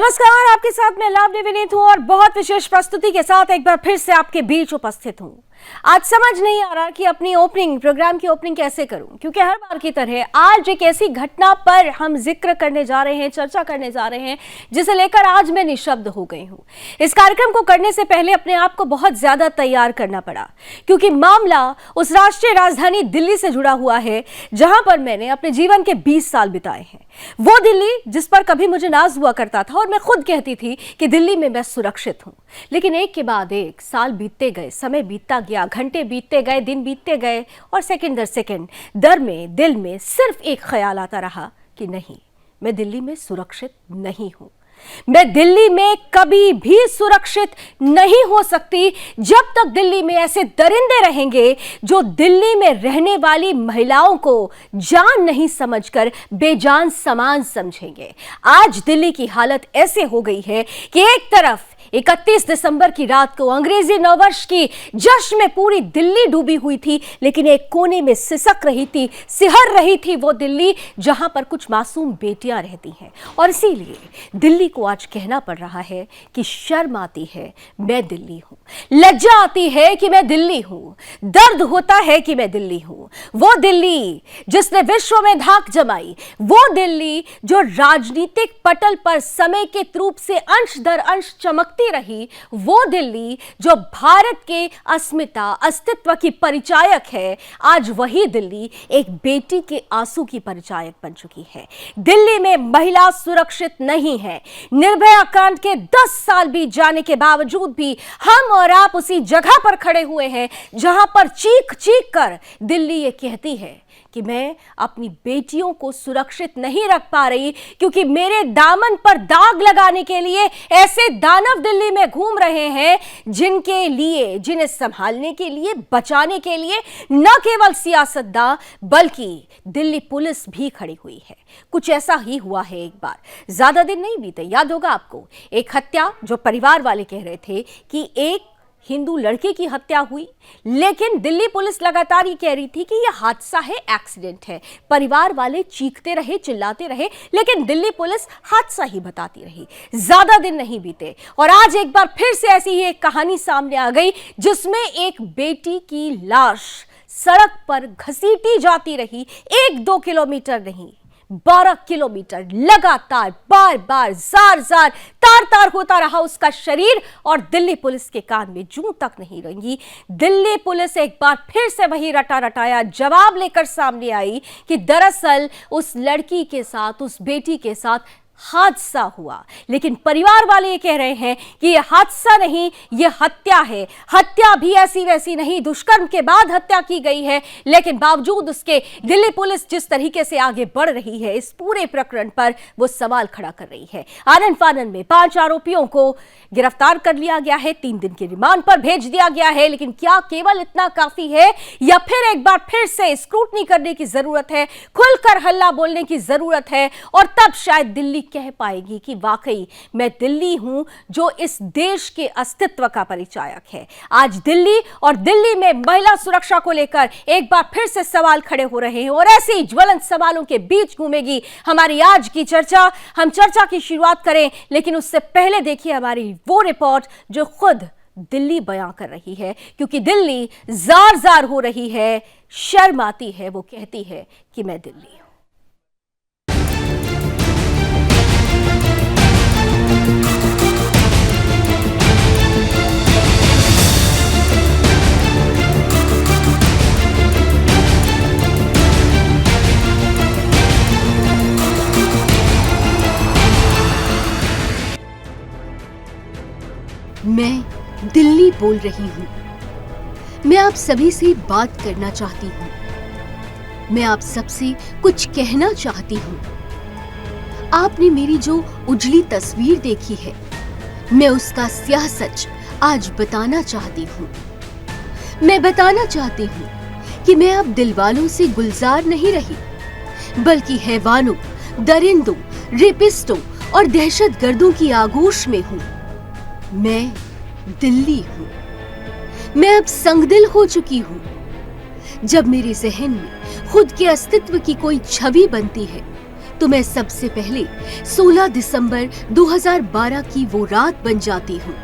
नमस्कार, आपके साथ मैं लावनी विनीत हूं और बहुत विशेष प्रस्तुति के साथ एक बार फिर से आपके बीच उपस्थित हूं। आज समझ नहीं आ रहा कि अपनी प्रोग्राम की ओपनिंग कैसे करूं, क्योंकि हर बार की तरह आज एक ऐसी घटना पर हम जिक्र करने जा रहे हैं, चर्चा करने जा रहे हैं, जिसे लेकर आज मैं निशब्द हो गई हूं। इस कार्यक्रम को करने से पहले अपने आप को बहुत ज्यादा तैयार करना पड़ा, क्योंकि मामला उस राष्ट्रीय राजधानी दिल्ली से जुड़ा हुआ है जहां पर मैंने अपने जीवन के 20 साल बिताए हैं। वो दिल्ली जिस पर कभी मुझे नाज हुआ करता था और मैं खुद कहती थी कि दिल्ली में मैं सुरक्षित हूं। लेकिन एक के बाद एक साल बीतते गए, समय बीतता गया, घंटे बीतते गए, दिन बीतते गए और सेकंड दर सेकंड दिल में सिर्फ एक ख्याल आता रहा कि नहीं, मैं दिल्ली में सुरक्षित नहीं हूं। मैं दिल्ली में कभी भी सुरक्षित नहीं हो सकती जब तक दिल्ली में ऐसे दरिंदे रहेंगे जो दिल्ली में रहने वाली महिलाओं को जान नहीं समझकर बेजान सामान समझेंगे। आज दिल्ली की हालत ऐसे हो गई है कि एक तरफ 31 दिसंबर की रात को अंग्रेजी नववर्ष की जश्न में पूरी दिल्ली डूबी हुई थी, लेकिन एक कोने में सिसक रही थी, सिहर रही थी वो दिल्ली जहां पर कुछ मासूम बेटियां रहती हैं। और इसीलिए दिल्ली को आज कहना पड़ रहा है कि शर्म आती है, मैं दिल्ली हूं। लज्जा आती है कि मैं दिल्ली हूं। दर्द होता है कि मैं दिल्ली हूं। वो दिल्ली जिसने विश्व में धाक जमाई, वो दिल्ली जो राजनीतिक पटल पर समेकित रूप से अंश दर अंश चमकती रही, वो दिल्ली जो भारत के अस्मिता अस्तित्व की परिचायक है, आज वही दिल्ली एक बेटी के आंसू की परिचायक बन चुकी है। दिल्ली में महिला सुरक्षित नहीं है। निर्भया कांड के 10 साल बीत जाने के बावजूद भी हम और आप उसी जगह पर खड़े हुए हैं जहां पर चीख चीख कर दिल्ली ये कहती है कि मैं अपनी बेटियों को सुरक्षित नहीं रख पा रही, क्योंकि मेरे दामन पर दाग लगाने के लिए ऐसे दानव दिल्ली में घूम रहे हैं जिन्हें संभालने के लिए, बचाने के लिए न केवल सियासतदान बल्कि दिल्ली पुलिस भी खड़ी हुई है। कुछ ऐसा ही हुआ है एक बार, ज्यादा दिन नहीं बीते, याद होगा आपको, एक हत्या जो परिवार वाले कह रहे थे कि एक हिंदू लड़के की हत्या हुई, लेकिन दिल्ली पुलिस लगातार ये कह रही थी कि यह हादसा है, एक्सीडेंट है। परिवार वाले चीखते रहे, चिल्लाते रहे, लेकिन दिल्ली पुलिस हादसा ही बताती रही। ज्यादा दिन नहीं बीते और आज एक बार फिर से ऐसी ही एक कहानी सामने आ गई, जिसमें एक बेटी की लाश सड़क पर घसीटी जाती रही। 1-2 किलोमीटर नहीं, 12 किलोमीटर लगातार बार बार जार जार तार तार होता रहा उसका शरीर, और दिल्ली पुलिस के कान में जूं तक नहीं रेंगी। दिल्ली पुलिस एक बार फिर से वही रटा रटाया जवाब लेकर सामने आई कि दरअसल उस लड़की के साथ, उस बेटी के साथ हादसा हुआ। लेकिन परिवार वाले ये कह रहे हैं कि यह हादसा नहीं, यह हत्या है। हत्या भी ऐसी वैसी नहीं, दुष्कर्म के बाद हत्या की गई है, लेकिन बावजूद उसके दिल्ली पुलिस जिस तरीके से आगे बढ़ रही है इस पूरे प्रकरण पर, वो सवाल खड़ा कर रही है। आनन फानन में 5 आरोपियों को गिरफ्तार कर लिया गया है, 3 दिन के रिमांड पर भेज दिया गया है। लेकिन क्या केवल इतना काफी है, या फिर एक बार फिर से स्क्रूटनी करने की जरूरत है, खुलकर हल्ला बोलने की जरूरत है, और तब शायद दिल्ली कह पाएगी कि वाकई मैं दिल्ली हूं जो इस देश के अस्तित्व का परिचायक है। आज दिल्ली और दिल्ली में महिला सुरक्षा को लेकर एक बार फिर से सवाल खड़े हो रहे हैं, और ऐसे ही ज्वलंत सवालों के बीच घूमेगी हमारी आज की चर्चा। हम चर्चा की शुरुआत करें, लेकिन उससे पहले देखिए हमारी वो रिपोर्ट जो खुद दिल्ली बयां कर रही है, क्योंकि दिल्ली जार जार हो रही है, शर्म आती है, वो कहती है कि मैं दिल्ली हूं। मैं दिल्ली बोल रही हूँ। मैं आप सभी से बात करना चाहती हूँ। मैं आप सबसे कुछ कहना चाहती हूँ। आपने मेरी जो उजली तस्वीर देखी है, मैं उसका स्याह सच आज बताना चाहती हूँ। मैं बताना चाहती हूँ कि मैं अब दिल वालों से गुलजार नहीं रही, बल्कि हैवानों, दरिंदों, रेपिस्टों और दहशतगर्दों की आगोश में हूँ। मैं दिल्ली हूँ। मैं अब संगदिल हो चुकी हूँ। जब मेरे जहन में खुद के अस्तित्व की कोई छवि बनती है, तो मैं सबसे पहले 16 दिसंबर 2012 की वो रात बन जाती हूँ।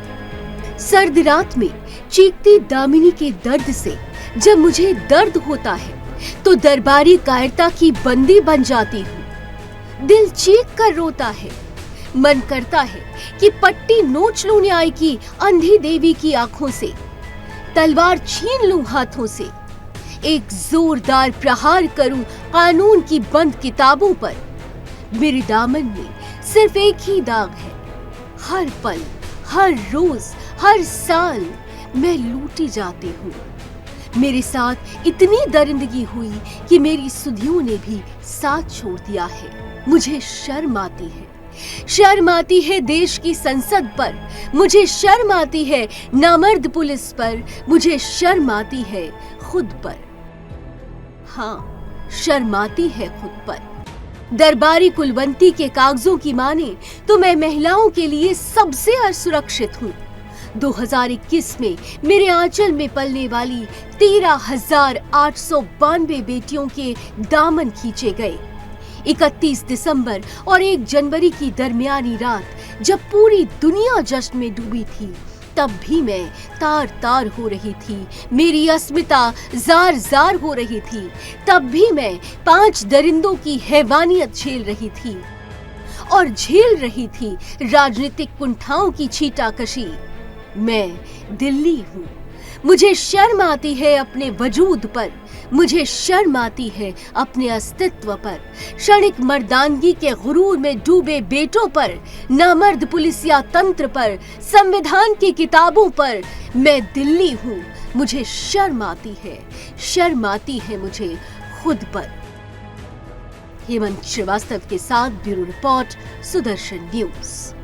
सर्द रात में चीखती दामिनी के दर्द से जब मुझे दर्द होता है तो दरबारी कायरता की बंदी बन जाती हूँ। दिल चीख कर रोता है, मन करता है कि पट्टी नोच लूं न्याय की अंधी देवी की आंखों से, तलवार छीन लूं हाथों से, एक जोरदार प्रहार करूं कानून की बंद किताबों पर। मेरे दामन में सिर्फ एक ही दाग है, हर पल, हर रोज, हर साल मैं लूटी जाती हूँ। मेरे साथ इतनी दरिंदगी हुई कि मेरी सुधियों ने भी साथ छोड़ दिया है। मुझे शर्म आती है, शर्म आती है देश की संसद पर, मुझे शर्म आती है नामर्द पुलिस पर, मुझे शर्म आती है खुद पर। हाँ, शर्म आती है खुद पर। दरबारी कुलवंती के कागजों की माने तो मैं महिलाओं के लिए सबसे असुरक्षित हूँ। 2021 में मेरे आंचल में पलने वाली 13,892 बेटियों के दामन खींचे गए। 31 दिसंबर और 1 जनवरी की दरमियानी रात जब पूरी दुनिया जश्न में डूबी थी, तब भी मैं तार तार हो रही थी, मेरी अस्मिता जार जार हो रही थी। तब भी मैं 5 दरिंदों की हैवानियत झेल रही थी और झेल रही थी राजनीतिक कुंठाओं की छीटाकशी। मैं दिल्ली हूँ। मुझे शर्म आती है अपने वजूद पर, मुझे शर्म आती है अपने अस्तित्व पर, क्षणिक मर्दानगी के गुरूर में डूबे बेटों पर, नामर्द पुलिसिया तंत्र पर, संविधान की किताबों पर। मैं दिल्ली हूँ। मुझे शर्म आती है मुझे खुद पर। हेमंत श्रीवास्तव के साथ ब्यूरो रिपोर्ट, सुदर्शन न्यूज।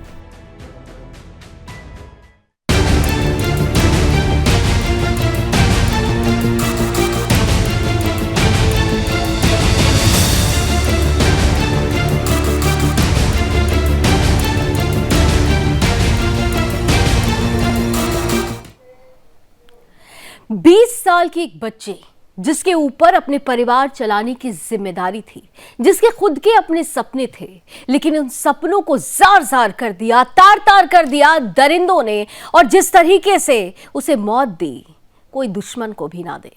बीस साल की एक बच्ची जिसके ऊपर अपने परिवार चलाने की जिम्मेदारी थी, जिसके खुद के अपने सपने थे, लेकिन उन सपनों को जार जार कर दिया, तार तार कर दिया दरिंदों ने, और जिस तरीके से उसे मौत दी, कोई दुश्मन को भी ना दे।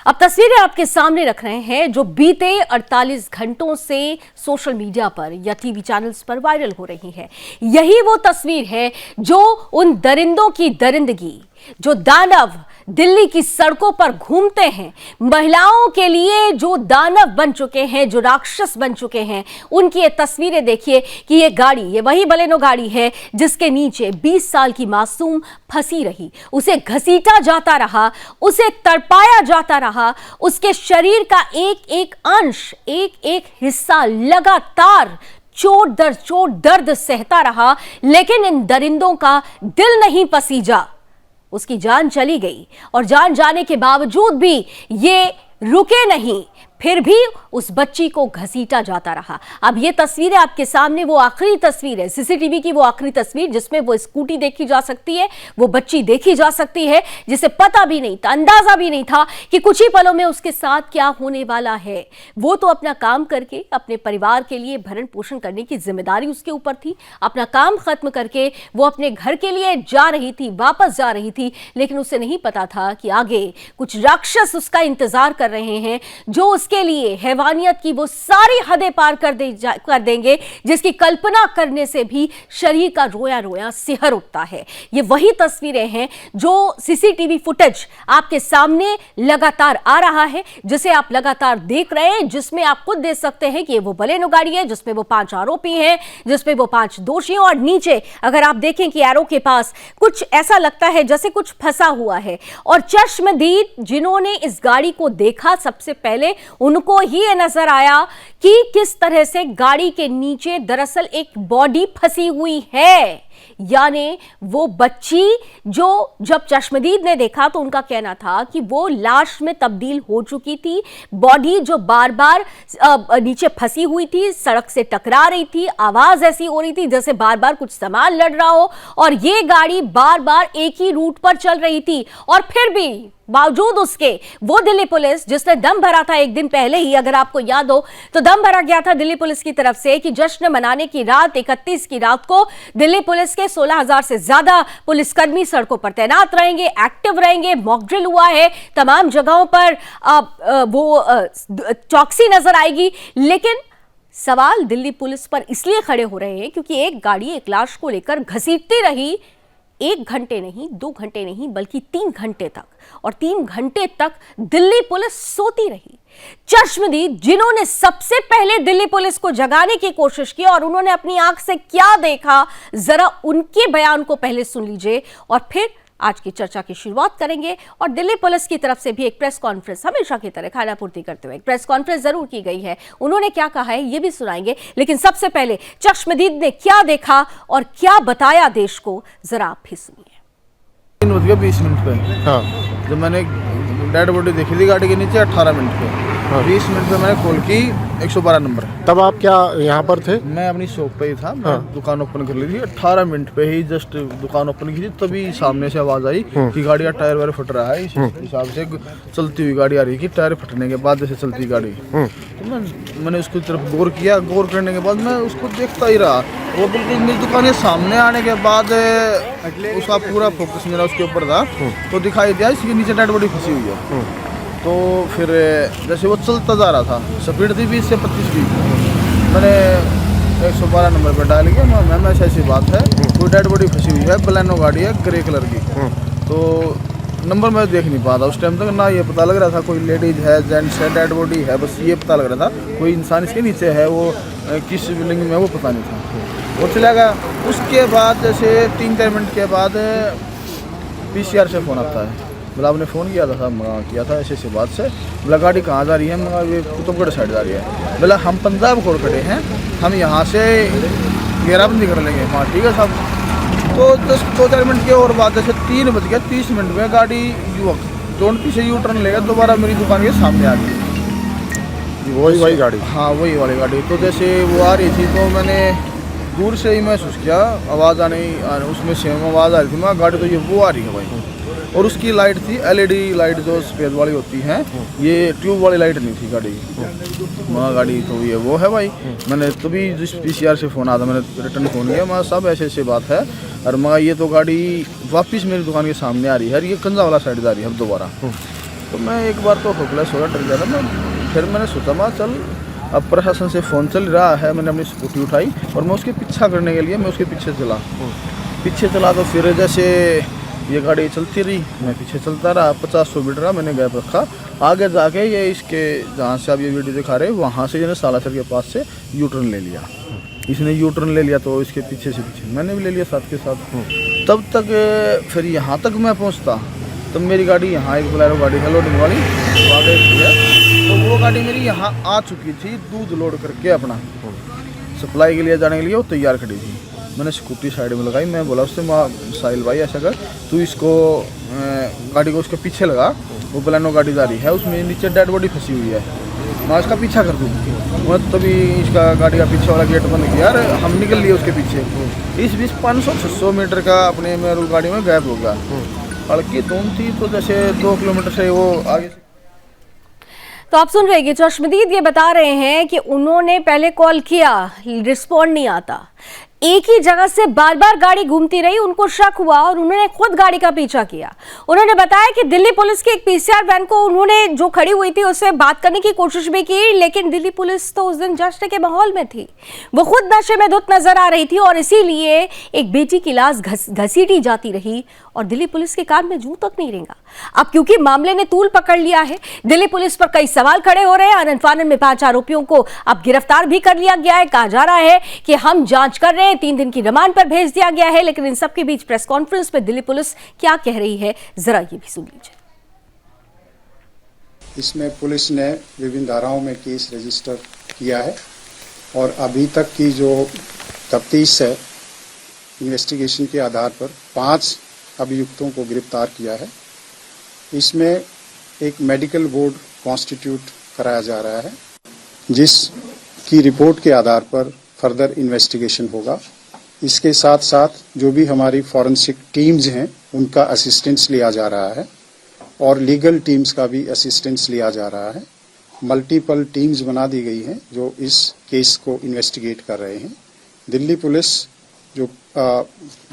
अब तस्वीरें आपके सामने रख रहे हैं जो बीते 48 घंटों से सोशल मीडिया पर या टीवी चैनल्स पर वायरल हो रही है। यही वो तस्वीर है जो उन दरिंदों की दरिंदगी, जो दानव दिल्ली की सड़कों पर घूमते हैं, महिलाओं के लिए जो दानव बन चुके हैं, जो राक्षस बन चुके हैं, उनकी ये तस्वीरें देखिए कि ये गाड़ी, ये वही बलेनो गाड़ी है जिसके नीचे 20 साल की मासूम फंसी रही, उसे घसीटा जाता रहा, उसे तड़पाया जाता रहा, उसके शरीर का एक एक अंश, एक एक हिस्सा लगातार चोट दर्द सहता रहा, लेकिन इन दरिंदों का दिल नहीं पसीजा। उसकी जान चली गई और जान जाने के बावजूद भी ये रुके नहीं, फिर भी उस बच्ची को घसीटा जाता रहा। अब ये तस्वीरें आपके सामने, वो आखिरी तस्वीर है, सीसीटीवी की वो आखिरी तस्वीर जिसमें वो स्कूटी देखी जा सकती है, वो बच्ची देखी जा सकती है जिसे पता भी नहीं था, अंदाजा भी नहीं था कि कुछ ही पलों में उसके साथ क्या होने वाला है। वो तो अपना काम करके अपने परिवार के लिए भरण पोषण करने की जिम्मेदारी उसके ऊपर थी, अपना काम खत्म करके वो अपने घर के लिए जा रही थी, वापस जा रही थी, लेकिन उसे नहीं पता था कि आगे कुछ राक्षस उसका इंतजार कर रहे हैं जो के लिए हैवानियत की वो सारी हदें पार कर देंगे जिसकी कल्पना करने से भी शरीर का रोया रोया सिहर उठता है। ये वही तस्वीरें हैं जो सीसीटीवी फुटेज आपके सामने लगातार आ रहा है, जिसे आप लगातार देख रहे हैं, जिसमें आप खुद देख सकते हैं कि ये वो बलेनो गाड़ी है जिसमें वो 5 आरोपी हैं, जिसमें वो 5 दोषी हैं, और नीचे अगर आप देखें कि एरो के पास कुछ ऐसा लगता है जैसे कुछ फंसा हुआ है। और चश्मदीद जिन्होंने इस गाड़ी को देखा सबसे पहले, उनको ही ये नजर आया कि किस तरह से गाड़ी के नीचे दरअसल एक बॉडी फंसी हुई है, यानी वो बच्ची जो जब चश्मदीद ने देखा तो उनका कहना था कि वो लाश में तब्दील हो चुकी थी। बॉडी जो बार बार नीचे फंसी हुई थी, सड़क से टकरा रही थी, आवाज ऐसी हो रही थी जैसे बार बार कुछ सामान लड़ रहा हो, और ये गाड़ी बार बार एक ही रूट पर चल रही थी और फिर भी बावजूद उसके वो दिल्ली पुलिस जिसने दम भरा था एक दिन पहले ही, अगर आपको याद हो तो दम भरा गया था दिल्ली पुलिस की तरफ से कि जश्न मनाने की रात 31 की रात को दिल्ली पुलिस के 16,000 से ज्यादा पुलिसकर्मी सड़कों पर तैनात रहेंगे, एक्टिव रहेंगे। मॉक ड्रिल हुआ है, तमाम जगहों पर वो चौकसी नजर आएगी। लेकिन सवाल दिल्ली पुलिस पर इसलिए खड़े हो रहे हैं क्योंकि एक गाड़ी एक लाश को लेकर घसीटती रही 1 घंटे नहीं, 2 घंटे नहीं, बल्कि 3 घंटे तक, और 3 घंटे तक दिल्ली पुलिस सोती रही। चश्मदीद जिन्होंने सबसे पहले दिल्ली पुलिस को जगाने की कोशिश की और उन्होंने अपनी आंख से क्या देखा, जरा उनके बयान को पहले सुन लीजिए और फिर आज की चर्चा की शुरुआत करेंगे। और दिल्ली पुलिस की तरफ से भी एक प्रेस कॉन्फ्रेंस हमेशा की तरह खाना पूर्ति करते हुए एक प्रेस कॉन्फ्रेंस जरूर की गई है, उन्होंने क्या कहा है ये भी सुनाएंगे। लेकिन सबसे पहले चश्मदीद ने क्या देखा और क्या बताया देश को, जरा आप भी सुनिए। 20 मिनट पे, हाँ, जब मैंने डेड बॉडी देखी थी गाड़ी के नीचे 18 मिनट पे, हाँ, 20 मिनट पे मैंने कॉल की 112 नंबर। तब आप क्या यहाँ पर थे? मैं अपनी शॉप पे ही था, मैं दुकान ओपन कर ली थी। 18 मिनट पे ही जस्ट दुकान ओपन की थी, तभी सामने से आवाज आई कि गाड़ी का टायर वायर फट रहा है। इस हिसाब से चलती हुई गाड़ी आ रही थी, टायर फटने के बाद जैसे चलती गाड़ी, तो मैंने उसकी तरफ गौर किया। गौर करने के बाद मैं उसको देखता ही रहा। वो बिल्कुल मेरी दुकान के सामने आने के बाद उसका पूरा फोकस मेरा उसके ऊपर था, तो दिखाई दिया इसके नीचे डेड बॉडी फंसी हुई है। तो फिर जैसे वो चलता जा रहा था, स्पीड थी 20 से 25 की, मैंने 112 नंबर पर डाल किया। मैम ऐसी बात है, कोई डेड बॉडी फंसी हुई है, बलेनो गाड़ी है ग्रे कलर की। तो नंबर मैं देख नहीं पाता उस टाइम तक, ना ये पता लग रहा था कोई लेडीज है जेंट्स है डेड बॉडी है, बस ये पता लग रहा था कोई इंसान इसके नीचे है, वो किस बिल्डिंग में वो पता नहीं था। वो चला गया। उसके बाद जैसे 3-4 मिनट के बाद PCR से फ़ोन आता है, बोला आपने फ़ोन किया था साहब, किया था ऐसे बात से। बोला गाड़ी कहाँ जा रही है? मगर ये कुतुबगढ़ साइड जा रही है। बोला हम पंजाब कोड खड़े हैं, हम यहाँ से घेराबंदी कर लेंगे। हाँ ठीक है साहब। तो 2-4 मिनट के और बाद जैसे 3 बज गया 30 मिनट में गाड़ी युवक टोंटी से यू टर्न लेगा, दोबारा मेरी दुकान के सामने आ गई। वही गाड़ी? हाँ वही वाली गाड़ी। तो जैसे वो आ रही थी तो मैंने दूर से ही महसूस किया आवाज़ आने उसमें सेम आवाज़ आ रही थी। मैं गाड़ी तो ये वो आ रही है भाई, और उसकी लाइट थी LED लाइट जो सफ़ेद वाली होती हैं, ये ट्यूब वाली लाइट नहीं थी गाड़ी। मैं गाड़ी तो ये वो है भाई। मैंने तभी जिस PCR से फ़ोन आया था मैंने रिटर्न फ़ोन किया, मैं सब ऐसे बात है, और मैं ये तो गाड़ी वापस मेरी दुकान के सामने आ रही है, ये कंजा वाला साइड जा रही है अब दोबारा। तो मैं एक बार तो होपलेस हो गया, डर गया था मैं। फिर मैंने सोचा मैं चल अब प्रशासन से फ़ोन चल रहा है, मैंने अपनी स्कूटी उठाई और मैं उसके पीछा करने के लिए मैं उसके पीछे चला। तो फिर जैसे ये गाड़ी चलती रही, मैं पीछे चलता रहा, 50-100 मीटर का मैंने गैप रखा। आगे जाके ये इसके जहाँ से आप ये वीडियो दिखा रहे हैं वहाँ से मैंने सालासर के पास से यू टर्न ले लिया। इसने यू टर्न ले लिया तो इसके पीछे से पीछे मैंने भी ले लिया साथ के साथ। तब तक फिर यहाँ तक मैं पहुँचता तब मेरी गाड़ी यहाँ एक बोलेरो गाड़ी है लोडिंग वाली, तो आगे है, तो वो गाड़ी मेरी यहाँ आ चुकी थी दूध लोड करके अपना सप्लाई के लिए जाने के लिए वो तैयार खड़ी थी। मैंने स्कूटी साइड में लगाई, मैं बोला उससे साहिल भाई ऐसा कर तू इसको गाड़ी को उसके पीछे लगा, वो बलेनो गाड़ी जा रही है उसमें नीचे डेड बॉडी फंसी हुई है, मैं इसका पीछा कर दूँ। मैं तभी इसका गाड़ी का पीछे वाला गेट बंद किया और हम निकल लिए उसके पीछे। इस बीच 500-600 मीटर का अपने मेरे गाड़ी में गैप हो गया। हल्की धुंध थी तो जैसे 2 किलोमीटर से वो आगे। तो आप सुन रहे हैं चश्मदीद ये बता रहे हैं कि उन्होंने पहले कॉल किया, रिस्पॉन्ड नहीं आता, एक ही जगह से बार बार गाड़ी घूमती रही, उनको शक हुआ और उन्होंने खुद गाड़ी का पीछा किया। उन्होंने बताया कि दिल्ली पुलिस की एक PCR वैन को उन्होंने जो खड़ी हुई थी उससे बात करने की कोशिश भी की, लेकिन दिल्ली पुलिस तो उस दिन जश्न के माहौल में थी, वो खुद नशे में धुत नजर आ रही थी और इसीलिए एक बेटी की लाश घसीटी जाती रही और दिल्ली पुलिस के कान में जूं तक नहीं रेंगा। अब क्योंकि मामले ने तूल पकड़ लिया है, दिल्ली पुलिस पर कई सवाल खड़े हो रहे हैं। आनंद फानन में 5 आरोपियों को अब गिरफ्तार भी कर लिया गया है। कहा जा रहा है कि हम जांच कर रहे हैं, 3 दिन की रिमांड पर भेज दिया गया है। लेकिन इन सब के बीच प्रेस कॉन्फ्रेंस में दिल्ली पुलिस क्या कह रही है, जरा ये भी सुन लीजिए। इसमें पुलिस ने विभिन्न धाराओं में केस रजिस्टर किया है और अभी तक की जो तफ्तीश है, इन्वेस्टिगेशन के आधार पर 5 अभियुक्तों को गिरफ्तार किया है। इसमें एक मेडिकल बोर्ड कॉन्स्टिट्यूट कराया जा रहा है, जिसकी रिपोर्ट के आधार पर फर्दर इन्वेस्टिगेशन होगा। इसके साथ साथ जो भी हमारी फॉरेंसिक टीम्स हैं उनका असिस्टेंस लिया जा रहा है और लीगल टीम्स का भी असिस्टेंस लिया जा रहा है। मल्टीपल टीम्स बना दी गई हैं जो इस केस को इन्वेस्टिगेट कर रहे हैं। दिल्ली पुलिस जो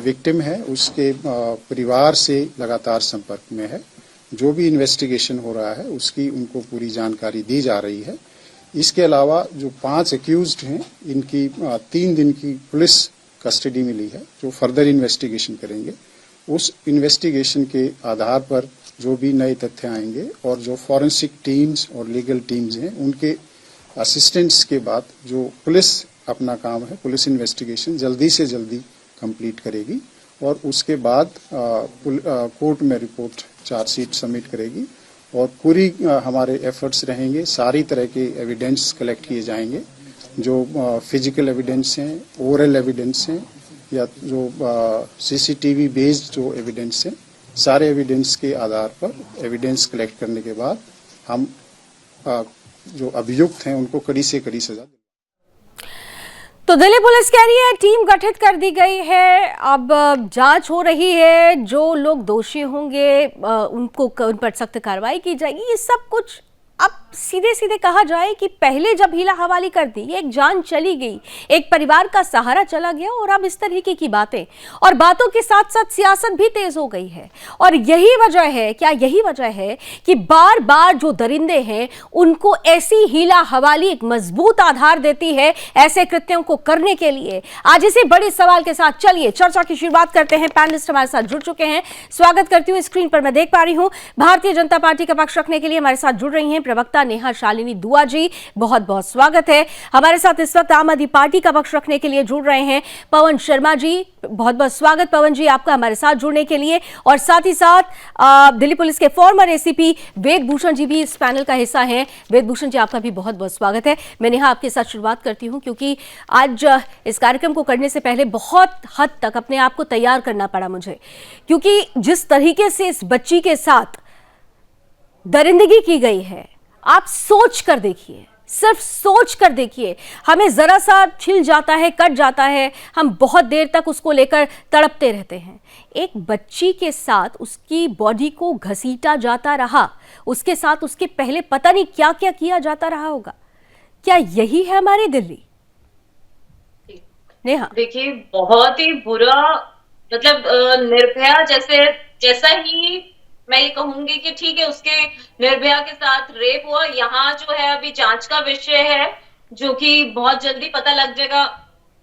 विक्टिम है उसके परिवार से लगातार संपर्क में है। जो भी इन्वेस्टिगेशन हो रहा है उसकी उनको पूरी जानकारी दी जा रही है। इसके अलावा जो 5 एक्यूज्ड हैं इनकी 3 दिन की पुलिस कस्टडी मिली है जो फर्दर इन्वेस्टिगेशन करेंगे। उस इन्वेस्टिगेशन के आधार पर जो भी नए तथ्य आएंगे और जो फॉरेंसिक टीम्स और लीगल टीम्स हैं उनके असिस्टेंस के बाद जो पुलिस अपना काम है, पुलिस इन्वेस्टिगेशन जल्दी से जल्दी कंप्लीट करेगी और उसके बाद कोर्ट में रिपोर्ट चार्जशीट सबमिट करेगी और पूरी हमारे एफर्ट्स रहेंगे। सारी तरह के एविडेंस कलेक्ट किए जाएंगे जो फिजिकल एविडेंस हैं, ओरल एविडेंस हैं या जो सीसीटीवी बेस्ड जो एविडेंस हैं, सारे एविडेंस के आधार पर एविडेंस कलेक्ट करने के बाद हम जो अभियुक्त हैं उनको कड़ी से कड़ी सजा। तो दिल्ली पुलिस कह रही है टीम गठित कर दी गई है, अब जांच हो रही है, जो लोग दोषी होंगे उनको उन पर सख्त कार्रवाई की जाएगी। ये सब कुछ अब सीधे सीधे कहा जाए कि पहले जब हीला हवाली कर दी, एक जान चली गई, एक परिवार का सहारा चला गया और अब इस तरीके की बातें और बातों के साथ साथ सियासत भी तेज हो गई है। और यही वजह है, क्या यही वजह है कि बार बार जो दरिंदे हैं उनको ऐसी हीला हवाली एक मजबूत आधार देती है ऐसे कृत्यों को करने के लिए। आज इसी बड़े सवाल के साथ चलिए चर्चा की शुरुआत करते हैं। पैनलिस्ट हमारे साथ जुड़ चुके हैं, स्वागत करती हूँ। स्क्रीन पर मैं देख पा रही हूँ भारतीय जनता पार्टी का पक्ष रखने के लिए हमारे साथ जुड़ रही हैं प्रवक्ता नेहा शालिनी दुआ जी, बहुत बहुत स्वागत है। हमारे साथ इस वक्त आम आदमी पार्टी का पक्ष रखने के लिए जुड़ रहे हैं पवन शर्मा जी, बहुत बहुत स्वागत पवन जी आपका हमारे साथ जुड़ने के लिए। और साथ ही साथ दिल्ली पुलिस के फॉर्मर एसीपी वेद भूषण जी भी इस पैनल का हिस्सा हैं। वेद भूषण जी आपका भी बहुत बहुत स्वागत है। मैं नेहा आपके साथ शुरुआत करती हूं क्योंकि आज इस कार्यक्रम को करने से पहले बहुत हद तक अपने आप को तैयार करना पड़ा मुझे, क्योंकि जिस तरीके से इस बच्ची के साथ दरिंदगी की गई है, आप सोच कर देखिए, सिर्फ सोच कर देखिए, हमें जरा सा छिल जाता है, कट जाता है, हम बहुत देर तक उसको लेकर तड़पते रहते हैं। एक बच्ची के साथ उसकी बॉडी को घसीटा जाता रहा, उसके साथ उसके पहले पता नहीं क्या क्या किया जाता रहा होगा। क्या यही है हमारी दिल्ली? नेहा देखिए, बहुत ही बुरा, मतलब निर्भया जैसा ही मैं ये कहूंगी कि ठीक है उसके निर्भया के साथ रेप हुआ, यहाँ जो है अभी जांच का विषय है जो कि बहुत जल्दी पता लग जाएगा।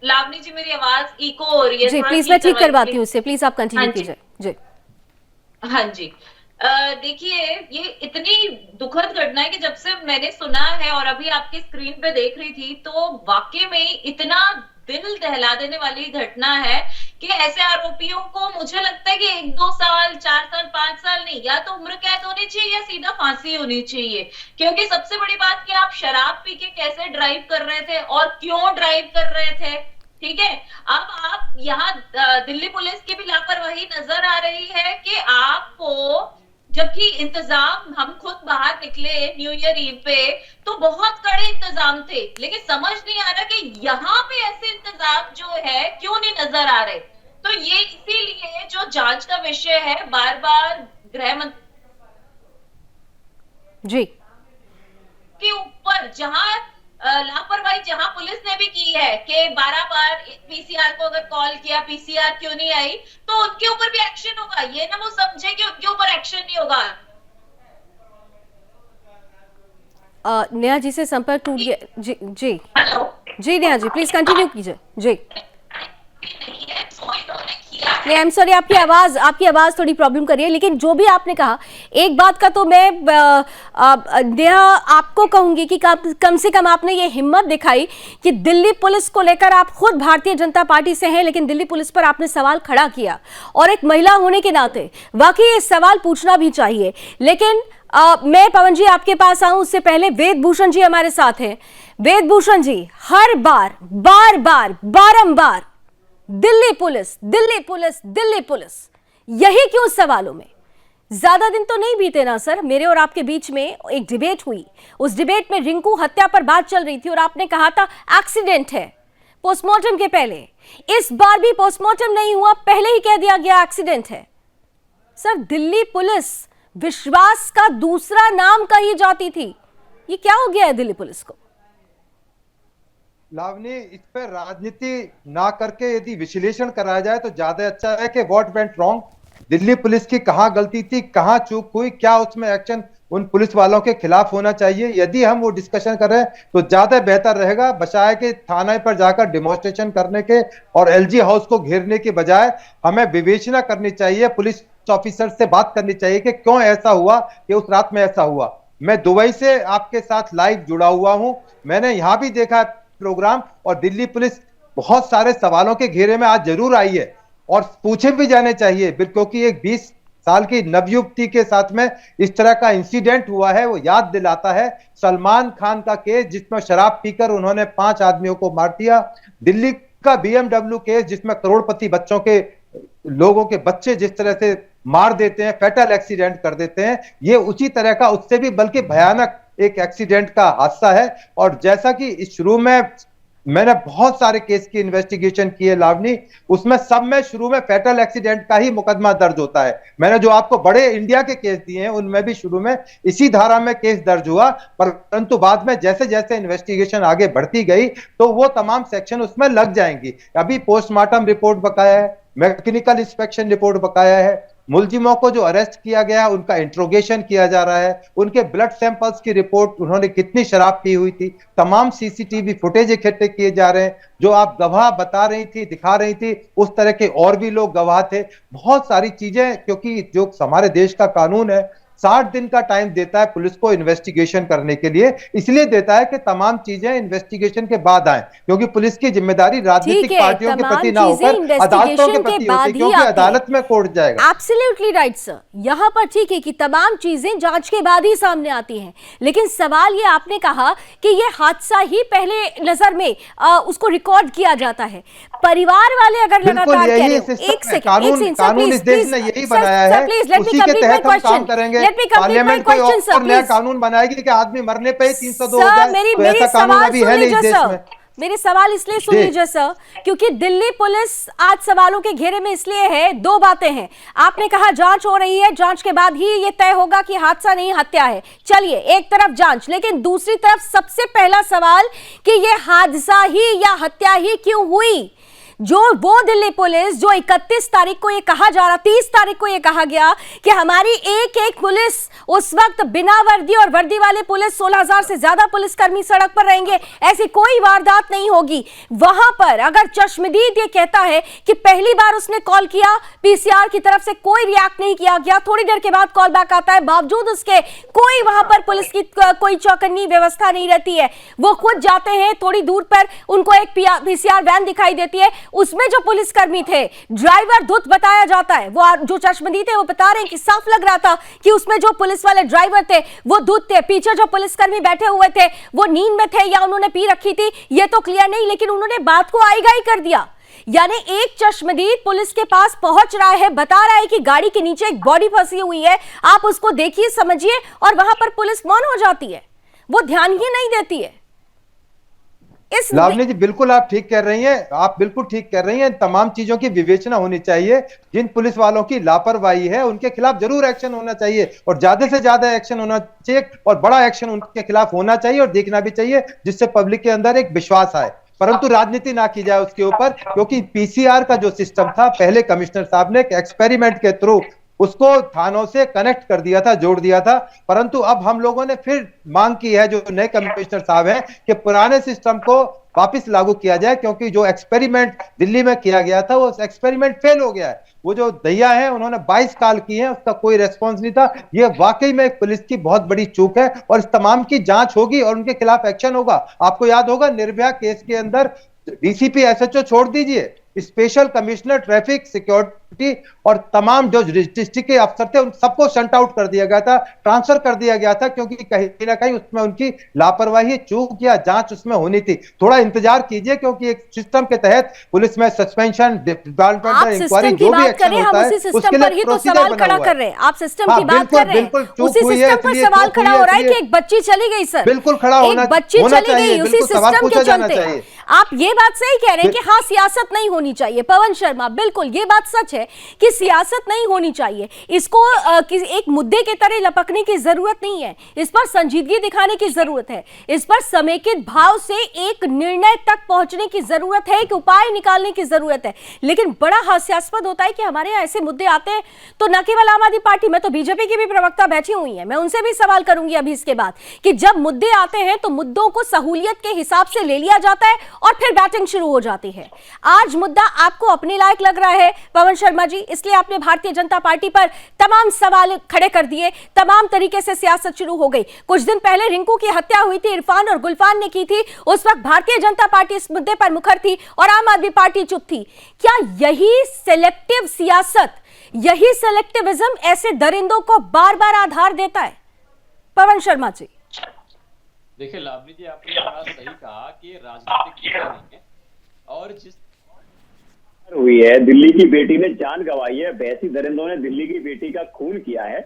लावनी जी मेरी आवाज इको हो रही है जी, प्लीज मैं ठीक करवाती हूँ उससे, प्लीज आप कंटिन्यू कीजिए जी। हाँ जी, देखिए ये इतनी दुखद घटना है कि जब से मैंने सुना है और अभी आपकी स्क्रीन पे देख रही थी तो वाकई में इतना दिल दहला देने वाली घटना है कि ऐसे आरोपियों को मुझे लगता है कि 1-2 साल, 4 साल, 5 साल नहीं, या तो उम्र कैद होनी चाहिए या सीधा फांसी होनी चाहिए। क्योंकि सबसे बड़ी बात कि आप शराब पी के कैसे ड्राइव कर रहे थे और क्यों ड्राइव कर रहे थे, ठीक है। अब आप यहाँ दिल्ली पुलिस की भी लापरवाही नजर आ रही है कि आपको, जबकि इंतजाम, हम खुद बाहर निकले न्यू ईयर ईव पे तो बहुत कड़े इंतजाम थे, लेकिन समझ नहीं आ रहा कि यहाँ पे ऐसे इंतजाम जो है क्यों नहीं नजर आ रहे। तो ये इसीलिए जो जांच का विषय है, बार बार गृह मंत्री जी के ऊपर जहां लापरवाही जहां पुलिस ने भी की है कि 12 बार पीसीआर को अगर कॉल किया, पीसीआर क्यों नहीं आई, तो उनके ऊपर भी एक्शन होगा। ये ना वो समझे कि उनके ऊपर एक्शन नहीं होगा। नेहा जी से संपर्क टूट गया जी। जी हेलो जी नेहा जी प्लीज कंटिन्यू कीजिए जी। नहीं, आई एम सॉरी, आपकी आवाज थोड़ी प्रॉब्लम कर रही है, लेकिन जो भी आपने कहा, एक बात का तो मैं नेहा आपको कहूंगी कि कम से कम आपने ये हिम्मत दिखाई कि दिल्ली पुलिस को लेकर, आप खुद भारतीय जनता पार्टी से हैं लेकिन दिल्ली पुलिस पर आपने सवाल खड़ा किया, और एक महिला होने के नाते वाकई ये सवाल पूछना भी चाहिए। लेकिन मैं पवन जी आपके पास आऊं उससे पहले वेद भूषण जी हमारे साथ हैं। वेद भूषण जी, हर बार बारंबार Delhi police, Delhi police, Delhi police, यही क्यों सवालों में? ज्यादा दिन तो नहीं बीते ना सर, मेरे और आपके बीच में एक डिबेट हुई, उस डिबेट में रिंकू हत्या पर बात चल रही थी और आपने कहा था एक्सीडेंट है पोस्टमार्टम के पहले। इस बार भी पोस्टमार्टम नहीं हुआ, पहले ही कह दिया गया एक्सीडेंट है। सर दिल्ली पुलिस विश्वास का दूसरा नाम कही जाती थी। ये क्या हो गया है दिल्ली पुलिस को? लावनी, इस पर राजनीति ना करके यदि विश्लेषण कराया जाए तो ज्यादा अच्छा है कि what went wrong, Delhi police की कहाँ गलती थी, कहाँ चूक हुई, क्या उसमें एक्शन उन पुलिस वालों के खिलाफ होना चाहिए। यदि हम वो डिस्कशन करें तो ज्यादा बेहतर रहेगा, बजाय के थाने पर जाकर डिमॉन्स्ट्रेशन करने के और एलजी हाउस को घेरने के बजाय हमें विवेचना करनी चाहिए, पुलिस ऑफिसर से बात करनी चाहिए कि क्यों ऐसा हुआ, कि उस रात में ऐसा हुआ। मैं दुबई से आपके साथ लाइव जुड़ा हुआ हूं, मैंने यहां भी देखा प्रोग्राम, और दिल्ली पुलिस बहुत सारे सवालों के घेरे में आज जरूर आई है और पूछे भी जाने चाहिए, क्योंकि एक 20 साल की नवयुवती के साथ में इस तरह का इंसिडेंट हुआ है, वो याद दिलाता है सलमान खान का केस जिसमें शराब पीकर उन्होंने 5 आदमियों को मार दिया, दिल्ली का BMW केस जिसमें करोड़पति बच्चों के लोगों के बच्चे जिस तरह से मार देते हैं, फैटल एक्सीडेंट कर देते हैं, ये उसी तरह का, उससे भी बल्कि भयानक एक एक्सीडेंट का हादसा है। और जैसा कि इस शुरू में मैंने बहुत सारे केस की इन्वेस्टिगेशन की है लावनी, उसमें सब में शुरू में फैटल एक्सीडेंट का ही मुकदमा दर्ज होता है। मैंने जो आपको बड़े इंडिया के केस दिए हैं उनमें भी शुरू में इसी धारा में केस दर्ज हुआ, परंतु बाद में जैसे जैसे इन्वेस्टिगेशन आगे बढ़ती गई तो वो तमाम सेक्शन उसमें लग जाएंगी। अभी पोस्टमार्टम रिपोर्ट बकाया है, मैकेनिकल इंस्पेक्शन रिपोर्ट बकाया है, मुलजिमों को जो अरेस्ट किया गया उनका इंट्रोगेशन किया जा रहा है, उनके ब्लड सैंपल्स की रिपोर्ट, उन्होंने कितनी शराब पी हुई थी, तमाम सीसीटीवी फुटेज इकट्ठे किए जा रहे हैं। जो आप गवाह बता रही थी, दिखा रही थी, उस तरह के और भी लोग गवाह थे। बहुत सारी चीजें, क्योंकि जो हमारे देश का कानून है 60 दिन का टाइम देता है पुलिस को इन्वेस्टिगेशन करने के लिए, इसलिए देता है कि तमाम चीजें इन्वेस्टिगेशन के बाद आए, क्योंकि पुलिस की जिम्मेदारी राजनीतिक पार्टियों के प्रति ना होकर अदालतों के प्रति होती है, क्योंकि अदालत में कोर्ट जाएगा। एब्सोल्युटली राइट सर, यहाँ पर ठीक है कि तमाम चीजें जांच के बाद ही सामने आती हैं, लेकिन सवाल ये आपने कहा कि ये हादसा ही पहले नजर में उसको रिकॉर्ड किया जाता है। परिवार वाले अगर लगातार कह रहे हो, एक सेकंड, कानून इस देश ने यही बनाया है, उसी के तहत हम काम करेंगे। पार्लियामेंट कोई और नया कानून बनाएगी कि आदमी मरने पे ही 302 हो जाए, तो ऐसा कानून अभी है नहीं इस देश में। मेरे सवाल इसलिए सुन लीजिए सर, क्योंकि दिल्ली पुलिस आज सवालों के घेरे में इसलिए है। दो बातें हैं, आपने कहा जांच हो रही है, जांच के बाद ही ये तय होगा कि हादसा नहीं हत्या है। चलिए, एक तरफ जांच, लेकिन दूसरी तरफ सबसे पहला सवाल कि ये हादसा ही या हत्या ही क्यों हुई? जो वो दिल्ली पुलिस जो 31 तारीख को ये कहा जा रहा, 30 तारीख को ये कहा गया कि हमारी एक एक पुलिस उस वक्त बिना वर्दी और वर्दी वाले पुलिस 16,000 से ज्यादा पुलिसकर्मी सड़क पर रहेंगे, ऐसी कोई वारदात नहीं होगी। वहां पर अगर चश्मदीद ये कहता है कि पहली बार उसने कॉल किया, पीसीआर की तरफ से कोई रिएक्ट नहीं किया गया, थोड़ी देर के बाद कॉल बैक आता है, बावजूद उसके कोई वहां पर पुलिस की कोई चौकन्नी व्यवस्था नहीं रहती है, वो खुद जाते हैं, थोड़ी दूर पर उनको एक पीसीआर वैन दिखाई देती है, उसमें जो पुलिसकर्मी थे, ड्राइवर धुत बताया जाता है, वो जो चश्मदीद थे वो बता रहे हैं कि साफ लग रहा था कि उसमें जो पुलिस वाले ड्राइवर थे वो धुत थे, पीछे जो पुलिसकर्मी बैठे हुए थे वो नींद में थे या उन्होंने पी रखी थी ये तो क्लियर नहीं, लेकिन उन्होंने बात को आईगाई कर दिया। यानी एक चश्मदीद पुलिस के पास पहुंच रहा है, बता रहा है कि गाड़ी के नीचे एक बॉडी फंसी हुई है, आप उसको देखिए, समझिए, और वहां पर पुलिस मौन हो जाती है, वो ध्यान ही नहीं देती है। लावनी जी, बिल्कुल आप ठीक कह रही हैं, आप बिल्कुल ठीक कह रही हैं। तमाम चीजों की विवेचना होनी चाहिए। जिन पुलिस वालों की लापरवाही है उनके खिलाफ जरूर एक्शन होना चाहिए, और ज्यादा से ज्यादा एक्शन होना चाहिए, और बड़ा एक्शन उनके खिलाफ होना चाहिए और देखना भी चाहिए, जिससे पब्लिक के अंदर एक विश्वास आए। परंतु राजनीति ना की जाए उसके ऊपर, क्योंकि पीसीआर का जो सिस्टम था, पहले कमिश्नर साहब ने एक एक्सपेरिमेंट के थ्रू उसको थानों से कनेक्ट कर दिया था, जोड़ दिया था, परंतु अब हम लोगों ने फिर मांग की है, जो नए कमिश्नर साहब हैं, कि पुराने सिस्टम को वापस लागू किया जाए, क्योंकि जो एक्सपेरिमेंट दिल्ली में किया गया था वो एक्सपेरिमेंट फेल हो गया है। वो जो दैया है उन्होंने 22 कॉल की है, उसका कोई रेस्पॉन्स नहीं था। ये वाकई में पुलिस की बहुत बड़ी चूक है, और इस तमाम की जांच होगी और उनके खिलाफ एक्शन होगा। आपको याद होगा निर्भया केस के अंदर डीसीपी एसएचओ छोड़ दीजिए, स्पेशल कमिश्नर ट्रैफिक सिक्योरिटी और तमाम जो डिस्ट्रिक्ट के अफसर थे उन सबको शंट आउट कर दिया गया था, ट्रांसफर कर दिया गया था, क्योंकि कहीं ना कहीं उसमें उनकी लापरवाही, चूक या जांच उसमें होनी थी। थोड़ा इंतजार कीजिए, क्योंकि एक सिस्टम के तहत पुलिस में सस्पेंशन, डिपार्टमेंट इंक्वायरी, जो भी एक्शन होता है उसके लिए प्रोसीजर बना हुआ है। आप सिस्टम की बात कर रहे हैं, उसी सिस्टम पर सवाल खड़ा हो रहा है कि एक बच्ची चली गई सर, बिल्कुल खड़ा होना बच्ची चली गई उसी सिस्टम के चलते। आप ये बात सही कह रहे हैं कि हाँ सियासत नहीं होनी चाहिए पवन शर्मा, बिल्कुल ये बात सच है कि सियासत नहीं होनी चाहिए, इसको एक मुद्दे के तरह लपकने की जरूरत नहीं है, इस पर संजीदगी दिखाने की जरूरत है, इस पर समेकित भाव से एक निर्णय तक पहुंचने की जरूरत है, एक उपाय निकालने की जरूरत है। लेकिन बड़ा हास्यास्पद होता है कि हमारे यहाँ ऐसे मुद्दे आते हैं तो न केवल आम आदमी पार्टी में, तो बीजेपी की भी प्रवक्ता बैठी हुई है, मैं उनसे भी सवाल करूंगी अभी इसके बाद कि जब मुद्दे आते हैं तो मुद्दों को सहूलियत के हिसाब से ले लिया जाता है और फिर बैटिंग शुरू हो जाती है। आज मुद्दा आपको अपने लायक लग रहा है पवन शर्मा जी, इसलिए आपने भारतीय जनता पार्टी पर तमाम सवाल खड़े कर दिए, तमाम तरीके से सियासत शुरू हो गई। कुछ दिन पहले रिंकू की हत्या हुई थी, इरफान और गुलफान ने की थी, उस वक्त भारतीय जनता पार्टी इस मुद्दे पर मुखर थी और आम आदमी पार्टी चुप थी। क्या यही सिलेक्टिव सियासत, यही सिलेक्टिविज्म ऐसे दरिंदों को बार बार आधार देता है? पवन शर्मा जी देखिए लावनी जी, आपने बड़ा सही कहा कि राजनीतिक मुद्दा नहीं है, और जिस हुई है दिल्ली की बेटी ने जान गंवाई है, वैसी दरिंदों ने दिल्ली की बेटी का खून किया है।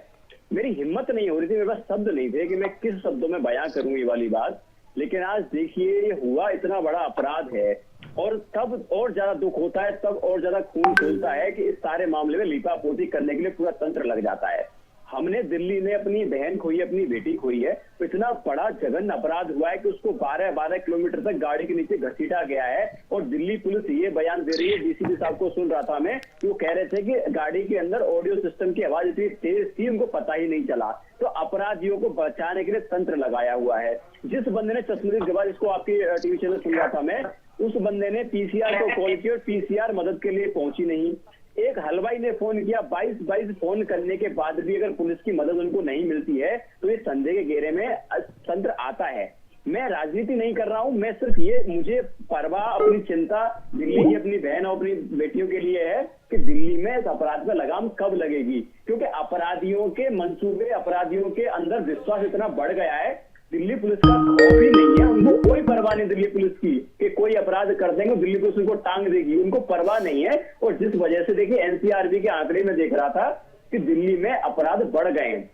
मेरी हिम्मत नहीं हो रही थी, मेरे पास शब्द नहीं थे कि मैं किस शब्दों में बयां करूं ये वाली बात, लेकिन आज देखिए ये हुआ, इतना बड़ा अपराध है और तब और ज्यादा दुख होता है, तब और ज्यादा खून खिलता है कि इस सारे मामले में लीपापोती करने के लिए पूरा तंत्र लग जाता है। हमने दिल्ली में अपनी बहन खोई, अपनी बेटी खोई है, तो इतना बड़ा जघन्य अपराध हुआ है कि उसको 12-12 किलोमीटर तक गाड़ी के नीचे घसीटा गया है और दिल्ली पुलिस ये बयान दे रही है, डीसीपी साहब को सुन रहा था मैं, वो कह रहे थे कि गाड़ी के अंदर ऑडियो सिस्टम की आवाज इतनी तेज थी उनको पता ही नहीं चला। तो अपराधियों को बचाने के लिए तंत्र लगाया हुआ है। जिस बंदे ने चश्मदीद गवाह, जिसको आपकी टीवी चैनल सुन रहा था मैं, उस बंदे ने पीसीआर को कॉल किया और पीसीआर मदद के लिए पहुंची नहीं। एक हलवाई ने फोन किया, 22 फोन करने के बाद भी अगर पुलिस की मदद उनको नहीं मिलती है तो ये संदेह के घेरे में तंत्र आता है। मैं राजनीति नहीं कर रहा हूं, मैं सिर्फ ये, मुझे परवाह, अपनी चिंता दिल्ली की अपनी बहन और अपनी बेटियों के लिए है कि दिल्ली में इस अपराध पर लगाम कब लगेगी, क्योंकि अपराधियों के मंसूबे, अपराधियों के अंदर विश्वास इतना बढ़ गया है, दिल्ली पुलिस का खौफ ही नहीं है, उनको कोई परवाह नहीं दिल्ली पुलिस की कि कोई अपराध कर देंगे दिल्ली पुलिस उनको टांग देगी, उनको परवाह नहीं है। और जिस वजह से देखिए एनसीआरबी के आंकड़े में देख रहा था कि दिल्ली में अपराध बढ़ गए हैं,